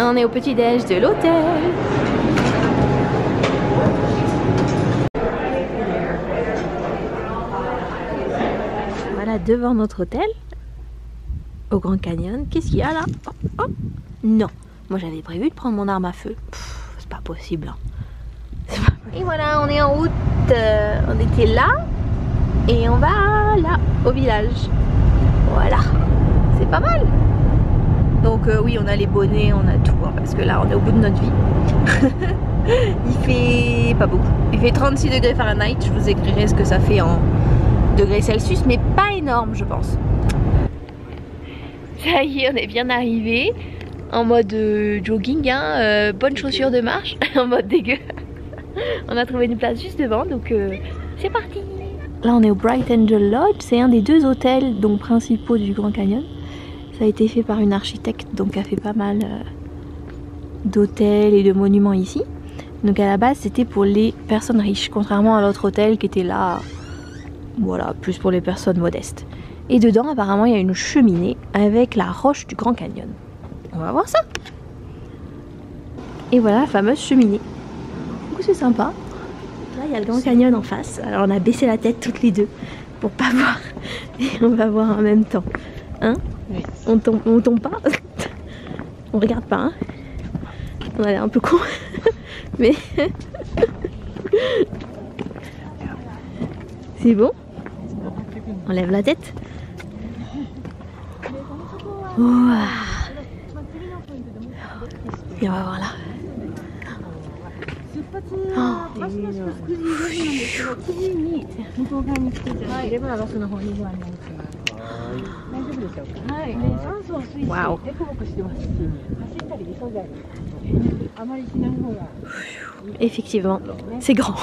On est au petit-déj de l'hôtel. Voilà, devant notre hôtel, au Grand Canyon. Qu'est-ce qu'il y a là? Oh, oh. Non, moi j'avais prévu de prendre mon arme à feu. C'est pas possible. Hein. Et voilà, on est en route. On était là et on va là, au village. Voilà, c'est pas mal. Donc oui, on a les bonnets, on a tout, hein, parce que là on est au bout de notre vie. Il fait pas beaucoup. Il fait 36 degrés Fahrenheit. Je vous écrirai ce que ça fait en degrés Celsius, mais pas énorme, je pense. Ça y est, on est bien arrivé. En mode jogging, hein, bonne chaussure de marche, en mode dégueu. On a trouvé une place juste devant, donc c'est parti. Là on est au Bright Angel Lodge, c'est un des 2 hôtels donc, principaux du Grand Canyon. Ça a été fait par une architecte, donc a fait pas mal d'hôtels et de monuments ici. Donc à la base c'était pour les personnes riches, contrairement à l'autre hôtel qui était là, voilà, plus pour les personnes modestes. Et dedans apparemment il y a une cheminée avec la roche du Grand Canyon. On va voir ça. Et voilà la fameuse cheminée. Du coup c'est sympa. Là il y a le Grand Canyon en face. Alors on a baissé la tête toutes les deux pour pas voir. Et on va voir en même temps. Hein? Oui. On tombe pas. On regarde pas. Hein? On a l'air un peu con. Mais c'est bon. On lève la tête. Ouah. Et on va voir là. Oh. Waouh. Effectivement, c'est grand.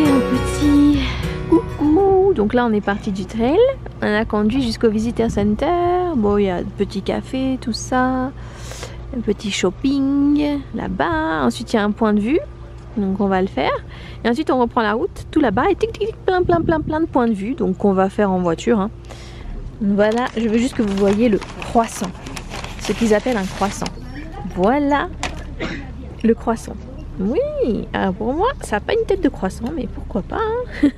Un petit coucou. Donc là on est parti du trail, on a conduit jusqu'au Visitor Center. Bon, il y a un petit café, tout ça, un petit shopping là-bas. Ensuite il y a un point de vue, donc on va le faire. Et ensuite on reprend la route tout là-bas et tic tic tic, plein de points de vue, donc on va faire en voiture, hein. Voilà, je veux juste que vous voyez le croissant, ce qu'ils appellent un croissant. Voilà le croissant. Oui, alors pour moi, ça n'a pas une tête de croissant, mais pourquoi pas, hein.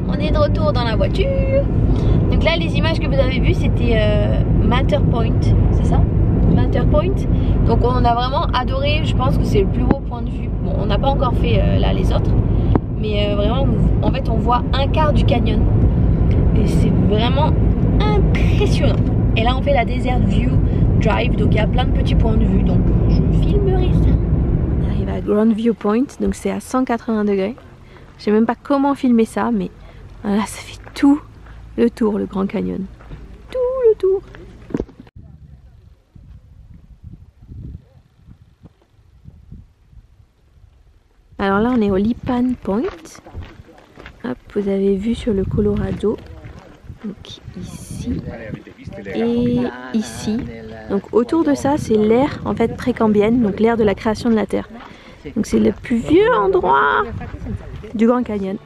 On est de retour dans la voiture. Donc là les images que vous avez vues c'était Matterpoint, c'est ça? Matterpoint. Donc on a vraiment adoré, je pense que c'est le plus beau point de vue. Bon, on n'a pas encore fait là les autres, mais vraiment en fait on voit un quart du canyon. Et c'est vraiment impressionnant. Et là on fait la Desert View Drive, donc il y a plein de petits points de vue, donc je filmerai ça. On arrive à Grand View Point, donc c'est à 180 degrés. Je sais même pas comment filmer ça, mais voilà, ça fait tout le tour, le Grand Canyon. Tout le tour. Alors là, on est au Lipan Point. Hop, vous avez vu sur le Colorado. Donc ici et ici. Donc autour de ça, c'est l'ère en fait précambienne, donc l'ère de la création de la Terre. Donc c'est le plus vieux endroit du Grand Canyon.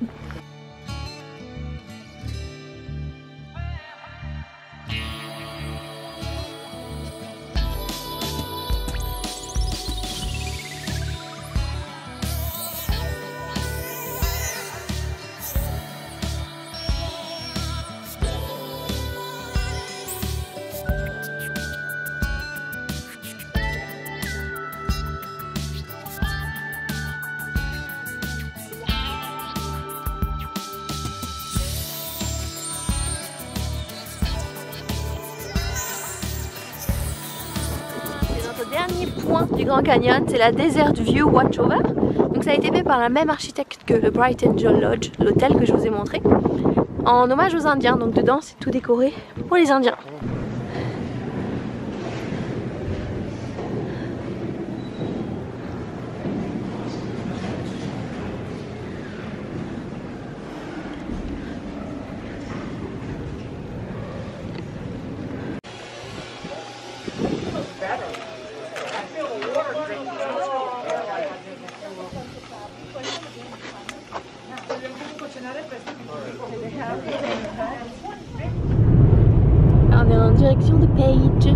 dernier point du Grand Canyon, c'est la Desert View Watchover. Donc ça a été fait par la même architecte que le Bright Angel Lodge, l'hôtel que je vous ai montré, en hommage aux Indiens. Donc dedans c'est tout décoré pour les Indiens. On est en direction de Page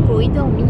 pour y dormir.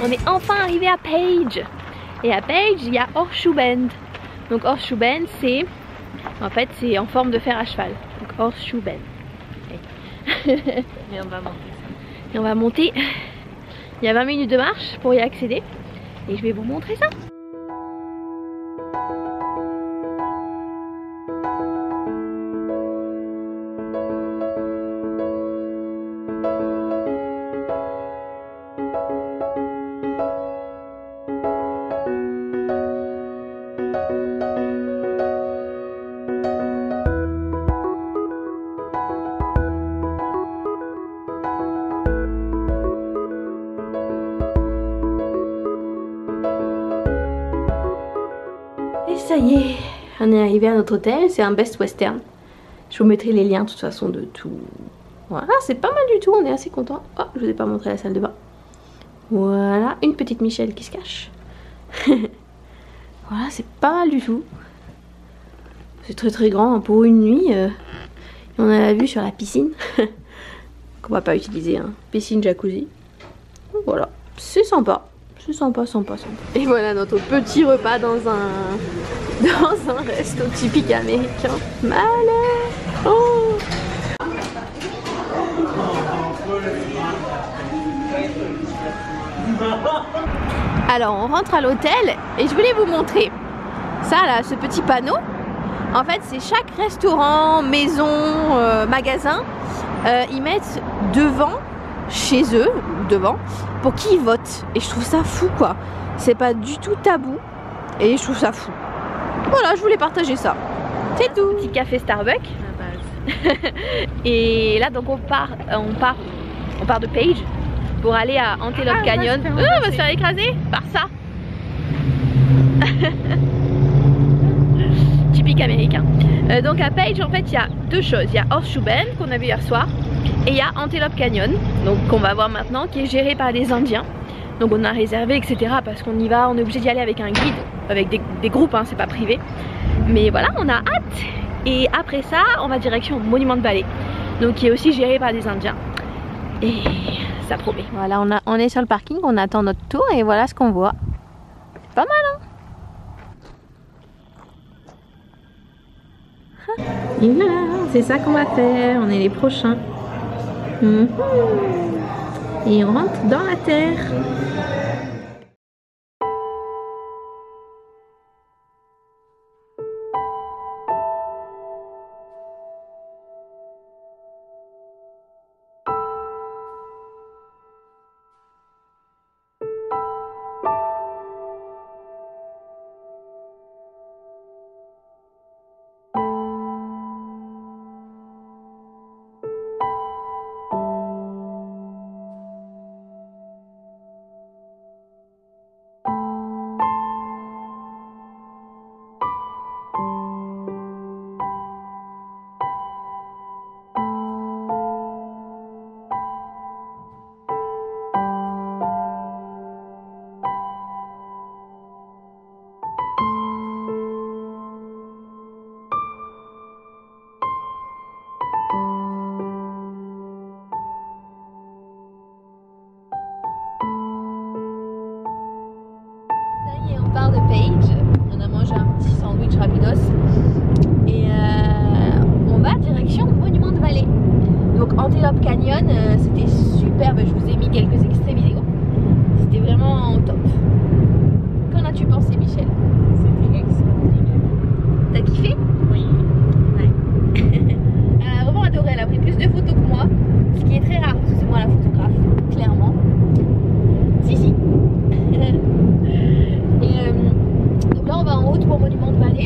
On est enfin arrivé à Page. Et à Page, il y a Horseshoe Bend. Donc Horseshoe Bend, c'est en fait c'est en forme de fer à cheval. Donc Horseshoe Bend. Okay. Et on va monter. Et on va monter. Il y a 20 minutes de marche pour y accéder. Et je vais vous montrer ça. Et ça y est, on est arrivé à notre hôtel, c'est un Best Western. Je vous mettrai les liens de toute façon de tout. Voilà, c'est pas mal du tout, on est assez content. Oh, je vous ai pas montré la salle de bain. Voilà, une petite Michelle qui se cache. Voilà, c'est pas mal du tout. C'est très très grand hein, pour une nuit. On a la vue sur la piscine. Qu'on va pas utiliser, hein. Piscine, jacuzzi. Voilà, c'est sympa. C'est sympa, sympa, sympa. Et voilà notre petit repas dans un resto typique américain. Malheur. Oh. Alors on rentre à l'hôtel et je voulais vous montrer ça là, ce petit panneau. En fait c'est chaque restaurant, maison, magasin, ils mettent devant chez eux, devant, pour qu'ils votent. Et je trouve ça fou quoi. C'est pas du tout tabou et je trouve ça fou. Voilà, je voulais partager ça. C'est tout. Petit café Starbucks. Et là donc on part de Page pour aller à Antelope Canyon. On va se faire écraser par ça. Typique américain. Donc à Page en fait il y a deux choses. Il y a Horseshoe Bend qu'on a vu hier soir. Et il y a Antelope Canyon, donc qu'on va voir maintenant, qui est géré par des Indiens. Donc on a réservé, etc. parce qu'on y va, on est obligé d'y aller avec un guide, avec des groupes, hein, c'est pas privé. Mais voilà, on a hâte. Et après ça, on va direction Monument Valley, donc qui est aussi géré par des Indiens. Et ça promet. Voilà, on est sur le parking, on attend notre tour et voilà ce qu'on voit. C'est pas mal, hein? Et voilà, c'est ça qu'on va faire, on est les prochains. Et on rentre dans la terre.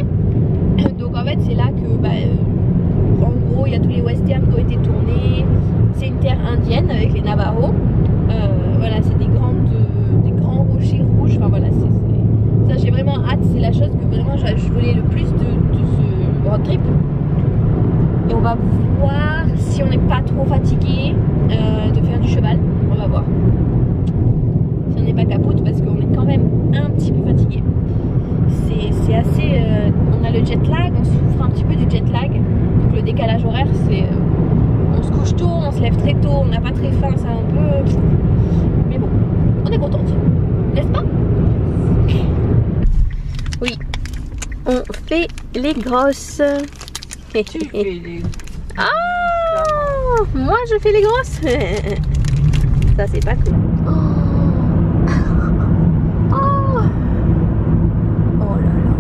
parler. Donc en fait c'est là que en gros il y a tous les westerns qui ont été tournés. C'est une terre indienne avec les Navajos. Voilà, c'est des grands rochers rouges. Enfin voilà, ça j'ai vraiment hâte. C'est la chose que vraiment je voulais le plus de ce road trip. Et on va voir si on n'est pas trop fatigué de faire du cheval. On va voir. Si on n'est pas capote parce qu'on est quand même un petit peu fatigué. C'est assez... on a le jet lag, on souffre un petit peu du jet lag. Donc le décalage horaire c'est... on se couche tôt, on se lève très tôt, on n'a pas très faim, c'est un peu... Mais bon, on est contente. N'est-ce pas? Oui. On fait les grosses. Tu fais les... Ah, moi je fais les grosses. Ça c'est pas cool. Oh là là.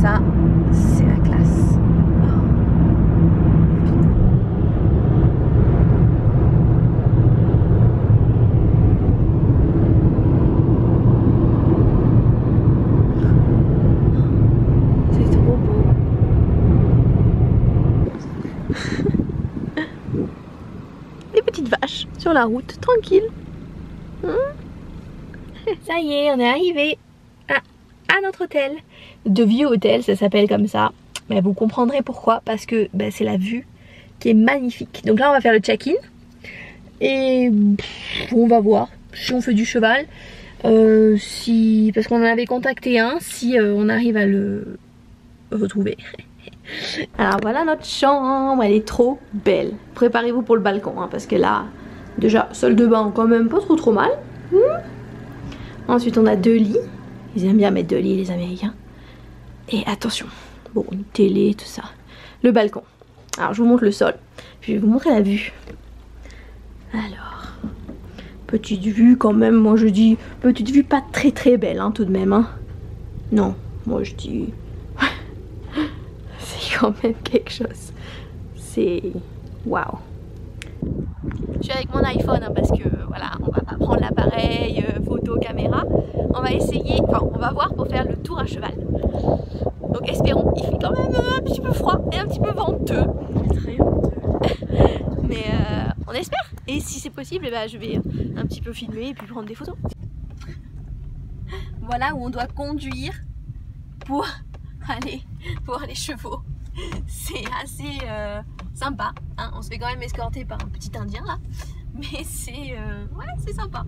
Ça c'est la classe. C'est trop beau. Des petites vaches sur la route, tranquille. Ça y est, on est arrivé à notre hôtel. De vieux hôtel, ça s'appelle comme ça. Mais vous comprendrez pourquoi, parce que c'est la vue qui est magnifique. Donc là on va faire le check-in. Et on va voir si on fait du cheval. Parce qu'on en avait contacté un, si on arrive à le retrouver. Alors voilà notre chambre, elle est trop belle. Préparez-vous pour le balcon, hein, parce que là, déjà, salle de bain quand même pas trop mal. Ensuite on a 2 lits. Ils aiment bien mettre 2 lits les Américains. Et attention, bon, une télé, tout ça. Le balcon. Alors je vous montre le sol, puis je vais vous montrer la vue. Alors, petite vue quand même, moi je dis, petite vue pas très belle hein, tout de même. Hein. Non, moi je dis... c'est quand même quelque chose. C'est... waouh. Je suis avec mon iPhone hein, parce que voilà, on va pas prendre l'appareil, photo, caméra. On va essayer, enfin on va voir pour faire le tour à cheval. Donc espérons, il fait quand même un petit peu froid et un petit peu venteux. Très venteux. Mais on espère. Et si c'est possible, eh ben, je vais un petit peu filmer et puis prendre des photos. Voilà où on doit conduire pour aller voir les chevaux. C'est assez sympa, hein. On se fait quand même escorter par un petit indien là, mais c'est ouais, c'est sympa.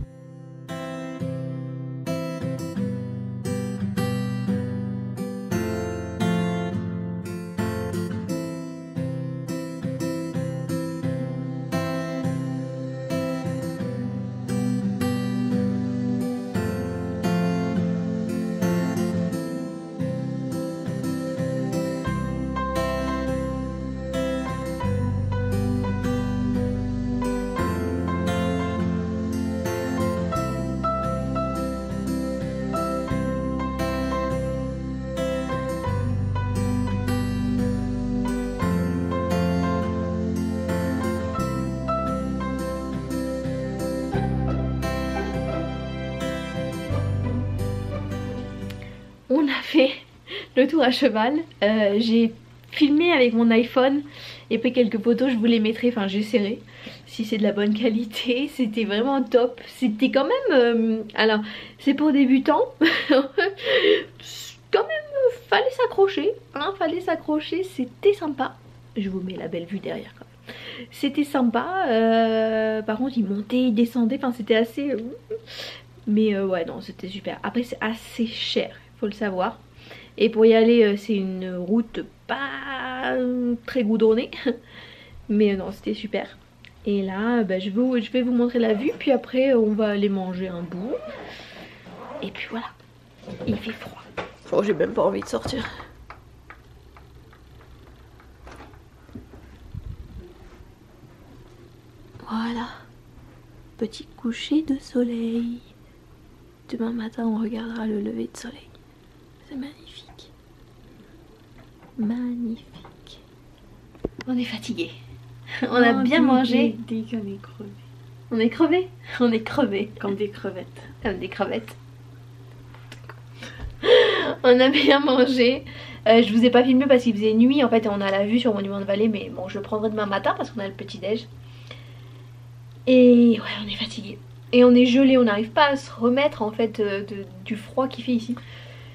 On a fait le tour à cheval. J'ai filmé avec mon iPhone et pris quelques photos, je vous les mettrai, enfin j'essaierai si c'est de la bonne qualité. C'était vraiment top. C'était quand même... alors c'est pour débutants. Quand même fallait s'accrocher, hein, fallait s'accrocher, c'était sympa. Je vous mets la belle vue derrière quand même. C'était sympa. Par contre il montait, il descendait, enfin c'était assez... mais ouais non c'était super. Après c'est assez cher, faut le savoir. Et pour y aller c'est une route pas très goudronnée. Mais non c'était super. Et là bah, je vais vous montrer la vue. Puis après on va aller manger un bout. Et puis voilà. Il fait froid. Oh j'ai même pas envie de sortir. Voilà. Petit coucher de soleil. Demain matin on regardera le lever de soleil. C'est magnifique. Magnifique. On est fatigué. On a bien mangé. Dès qu'on est crevé. On est crevé. On est crevé. Comme des crevettes. Comme des crevettes. On a bien mangé. Je vous ai pas filmé parce qu'il faisait nuit en fait et on a la vue sur Monument de Vallée, mais bon je le prendrai demain matin parce qu'on a le petit déj. Et ouais, on est fatigué. Et on est gelé, on n'arrive pas à se remettre en fait du froid qu'il fait ici.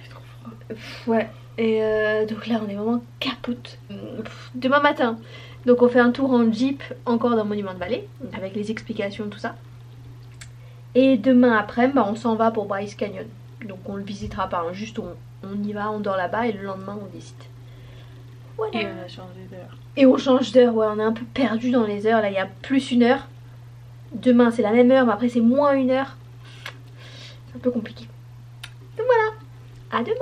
C'est trop froid. Ouais. Et donc là on est vraiment capote. Demain matin, donc on fait un tour en jeep encore dans Monument de Vallée avec les explications tout ça. Et demain après bah, on s'en va pour Bryce Canyon. Donc on le visitera pas, hein, juste on y va, on dort là-bas et le lendemain on visite. Voilà. Et on a changé d'heure. Et on change d'heure, ouais, on est un peu perdu dans les heures. Là il y a plus 1 heure. Demain c'est la même heure mais après c'est moins 1 heure. C'est un peu compliqué. Donc voilà, à demain.